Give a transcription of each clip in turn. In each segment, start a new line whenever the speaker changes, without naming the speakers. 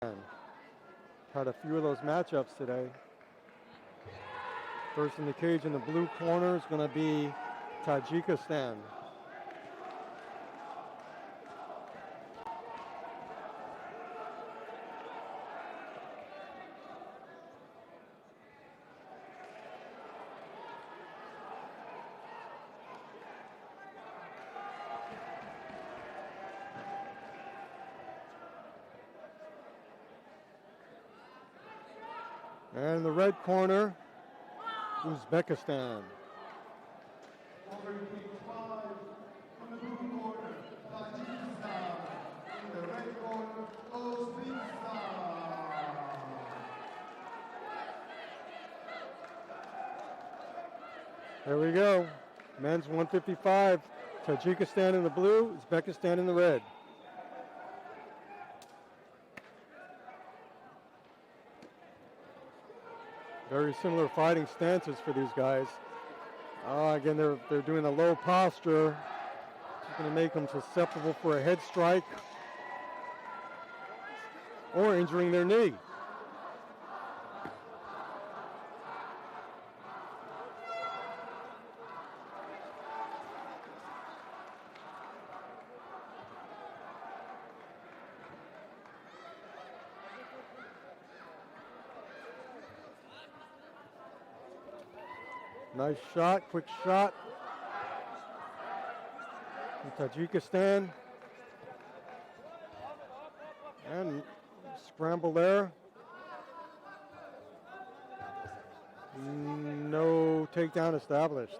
Had a few of those matchups today. First in the cage in the blue corner is going to be Tajikistan. And in the red corner, Uzbekistan. There we go. Men's 155. Tajikistan in the blue, Uzbekistan in the red. Very similar fighting stances for these guys. Again, they're doing a low posture. It's going to make them susceptible for a head strike or injuring their knee. Nice shot, quick shot from Tajikistan. And scramble there. No takedown established.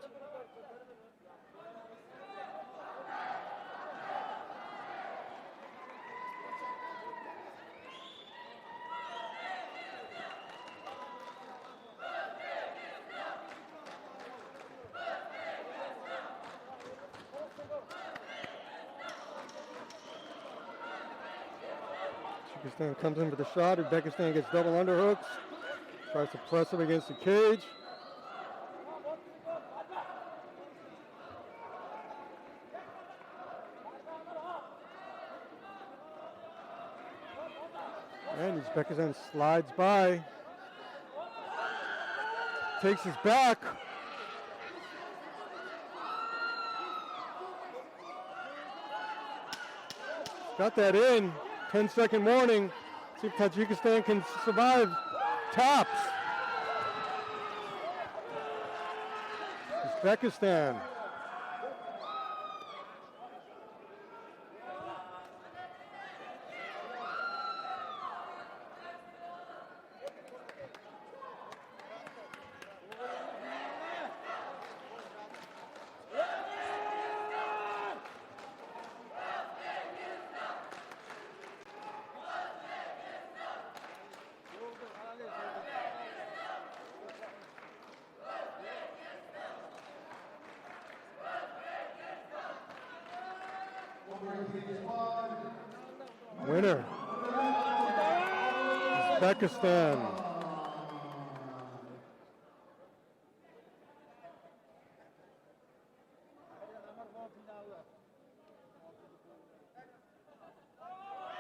Tajikistan comes in with a shot. Uzbekistan gets double underhooks. Tries to press him against the cage. And Uzbekistan slides by. Takes his back. Got that in. 10-second warning. See if Tajikistan can survive. Taps. Uzbekistan. Winner, Uzbekistan.